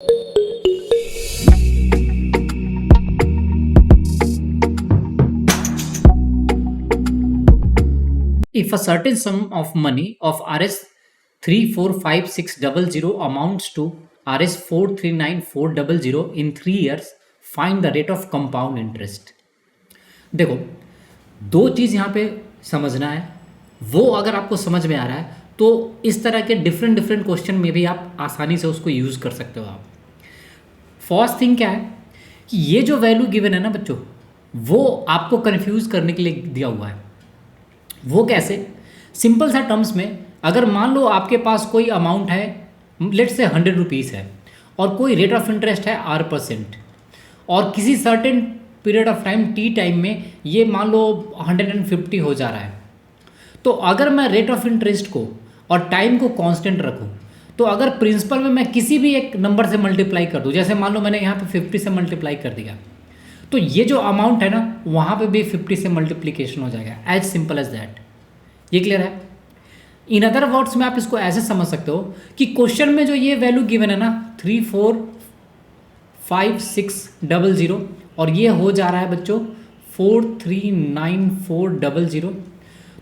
If a certain sum of money of Rs 345600 amounts to Rs 439400 in 3 years, find the rate of compound interest. देखो, दो चीज़ यहाँ पे समझना है। वो अगर आपको समझ में आ रहा है तो इस तरह के डिफरेंट क्वेश्चन में भी आप आसानी से उसको यूज़ कर सकते हो। आप फर्स्ट थिंग क्या है कि ये जो वैल्यू गिवन है ना बच्चों, वो आपको कंफ्यूज करने के लिए दिया हुआ है। वो कैसे? सिंपल सा टर्म्स में, अगर मान लो आपके पास कोई अमाउंट है, लेट्स से 100 रुपीज़ है, और कोई रेट ऑफ इंटरेस्ट है R%, और किसी certain period of time T time में ये मान लो 150 हो जा रहा है, तो अगर मैं रेट ऑफ इंटरेस्ट को और टाइम को कांस्टेंट रखूं, तो अगर प्रिंसिपल में मैं किसी भी एक नंबर से मल्टीप्लाई कर दूं, जैसे मान लो मैंने यहाँ पे 50 से मल्टीप्लाई कर दिया, तो ये जो अमाउंट है ना वहाँ पे भी 50 से मल्टीप्लिकेशन हो जाएगा। As simple as that. ये क्लियर है? इन अदर वर्ड्स में आप इसको ऐसे समझ सकते हो कि क्वेश्चन में जो ये वैल्यू गिवन है ना 345600, और ये हो जा रहा है बच्चों 439400,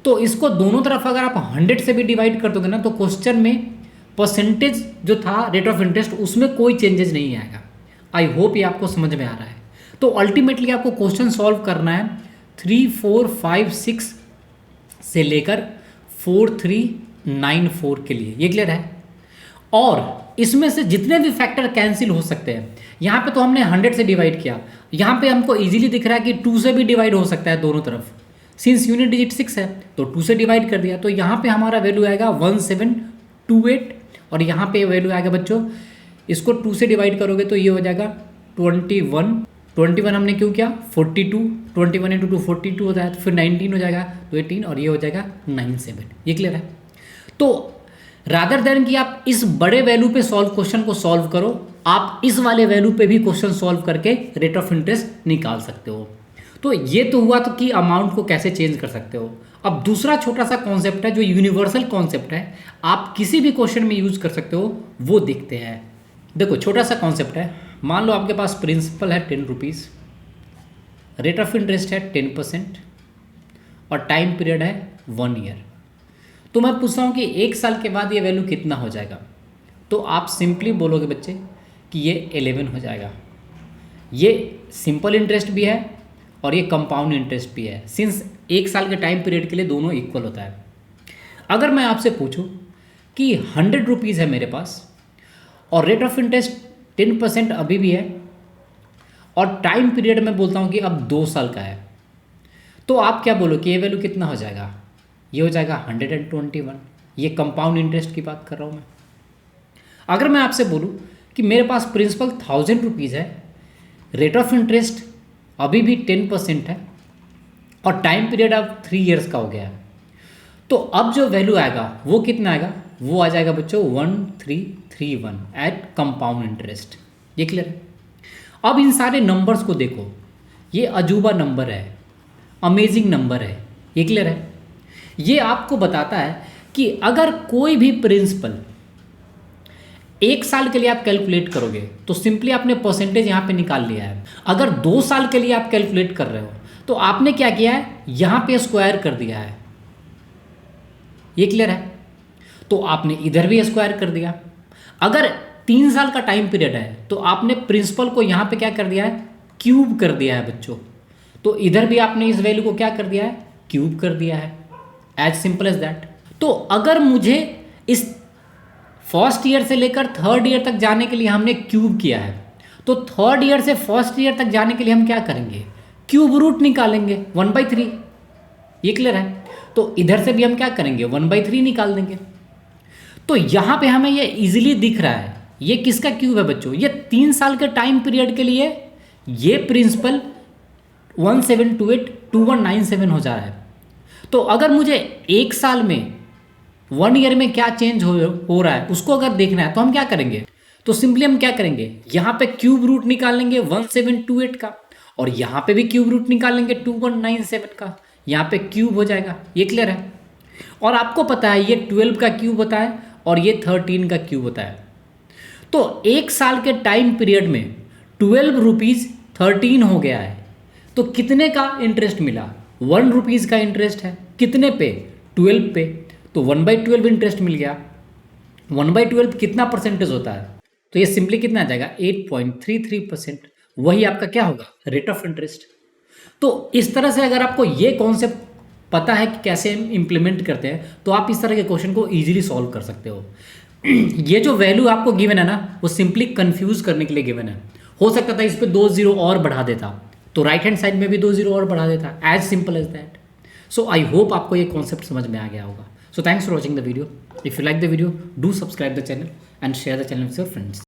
तो इसको दोनों तरफ अगर आप 100 से भी डिवाइड कर दोगे ना, तो क्वेश्चन में परसेंटेज जो था रेट ऑफ इंटरेस्ट उसमें कोई चेंजेस नहीं आएगा। आई होप ये आपको समझ में आ रहा है। तो अल्टीमेटली आपको क्वेश्चन सॉल्व करना है 3456 से लेकर 4394 के लिए। ये क्लियर है? और इसमें से जितने भी फैक्टर कैंसिल हो सकते हैं, यहाँ पे तो हमने 100 से डिवाइड किया, यहाँ पे हमको इजीली दिख रहा है कि 2 से भी डिवाइड हो सकता है दोनों तरफ। सिंस यूनिट डिजिट 6 है तो 2 से डिवाइड कर दिया, तो यहाँ पे हमारा वैल्यू आएगा 1728, और यहाँ पे वैल्यू आएगा बच्चों, इसको 2 से डिवाइड करोगे तो ये हो जाएगा 21 हमने क्यों किया 42, 21 इंटू 2 42 होता है, तो फिर 19 हो जाएगा तो 18, और ये हो जाएगा 97। ये क्लियर है? तो रादर देन कि आप इस बड़े वैल्यू पे क्वेश्चन को सॉल्व करो, आप इस वाले वैल्यू पे भी क्वेश्चन सॉल्व करके रेट ऑफ इंटरेस्ट निकाल सकते हो। तो ये तो हुआ तो कि अमाउंट को कैसे चेंज कर सकते हो। अब दूसरा छोटा सा कॉन्सेप्ट है जो यूनिवर्सल कॉन्सेप्ट है, आप किसी भी क्वेश्चन में यूज कर सकते हो, वो देखते हैं। देखो छोटा सा कॉन्सेप्ट है, मान लो आपके पास प्रिंसिपल है 10 रुपीज़, रेट ऑफ इंटरेस्ट है 10%, और टाइम पीरियड है 1 ईयर। तो मैं पूछ रहा हूँ कि 1 साल के बाद ये वैल्यू कितना हो जाएगा, तो आप सिंपली बोलोगे बच्चे कि ये 11 हो जाएगा। ये सिंपल इंटरेस्ट भी है और ये कंपाउंड इंटरेस्ट भी है, सिंस 1 साल के टाइम पीरियड के लिए दोनों इक्वल होता है। अगर मैं आपसे पूछूं कि 100 रुपीज़ है मेरे पास, और रेट ऑफ इंटरेस्ट 10% अभी भी है, और टाइम पीरियड में बोलता हूँ कि अब 2 साल का है, तो आप क्या बोलो कि ये वैल्यू कितना हो जाएगा? ये हो जाएगा 121। ये कंपाउंड इंटरेस्ट की बात कर रहा हूँ मैं। अगर मैं आपसे बोलूँ कि मेरे पास प्रिंसिपल 1000 रुपीज़ है, रेट ऑफ इंटरेस्ट अभी भी 10% है, और टाइम पीरियड अब 3 इयर्स का हो गया है, तो अब जो वैल्यू आएगा वो कितना आएगा? वो आ जाएगा बच्चों 1331 एट कंपाउंड इंटरेस्ट। ये क्लियर है? अब इन सारे नंबर्स को देखो, ये अजूबा नंबर है, अमेजिंग नंबर है। ये क्लियर है? ये आपको बताता है कि अगर कोई भी प्रिंसिपल 1 साल के लिए आप कैलकुलेट करोगे तो सिंपली आपने परसेंटेज यहाँ पे निकाल लिया है। अगर 2 साल के लिए आप कैलकुलेट कर रहे हो तो आपने क्या किया है? यहाँ पे स्क्वायर कर दिया है। ये क्लियर है? तो आपने इधर भी स्क्वायर कर दिया। अगर 3 साल का टाइम पीरियड है तो आपने प्रिंसिपल को यहाँ पे क्या कर दिया है? क्यूब कर दिया है बच्चों। तो इधर भी आपने इस वैल्यू को क्या कर दिया है? क्यूब कर दिया है। As simple as that. तो अगर मुझे इस फर्स्ट ईयर से लेकर 3rd ईयर तक जाने के लिए हमने क्यूब किया है, तो 3rd ईयर से 1st ईयर तक जाने के लिए हम क्या करेंगे? क्यूब रूट निकालेंगे 1/3। ये क्लियर है? तो इधर से भी हम क्या करेंगे? 1/3 निकाल देंगे। तो यहाँ पे हमें ये इजीली दिख रहा है, ये किसका क्यूब है बच्चों? ये 3 साल के टाइम पीरियड के लिए ये प्रिंसिपल 17282197 हो जा रहा है। तो अगर मुझे 1 साल में 1 ईयर में क्या चेंज हो रहा है उसको अगर देखना है तो हम क्या करेंगे? तो सिंपली हम क्या करेंगे? यहाँ पे क्यूब रूट निकालेंगे 1728 का, और यहाँ पे भी क्यूब रूट निकालेंगे 2197 का। यहाँ पे क्यूब हो जाएगा। ये क्लियर है? और आपको पता है ये 12 का क्यूब होता है और ये 13 का क्यूब होता है। तो तो 1 साल के टाइम पीरियड में 12 रुपीज़ 13 हो गया है। तो कितने का इंटरेस्ट मिला? 1 रुपीज़ का इंटरेस्ट है, कितने पे? 12 पे। तो 1/12 इंटरेस्ट मिल गया। 1/12 कितना परसेंटेज होता है? तो ये सिंपली कितना आ जाएगा? 8.33%। वही आपका क्या होगा? Rate of interest. तो इस तरह से अगर आपको ये कॉन्सेप्ट पता है कि कैसे हम इम्प्लीमेंट करते हैं, तो आप इस तरह के क्वेश्चन को इजीली सॉल्व कर सकते हो। ये जो वैल्यू आपको गिवन है ना, वो सिंपली कंफ्यूज करने के लिए गिवन है। हो सकता था इस पे 2 जीरो और बढ़ा देता, तो राइट हैंड साइड में भी 2 जीरो और बढ़ा देता, as simple as that. So I hope आपको ये कॉन्सेप्ट समझ में आ गया होगा। So thanks for watching the video. If you like the video, do subscribe the channel and share the channel with your friends.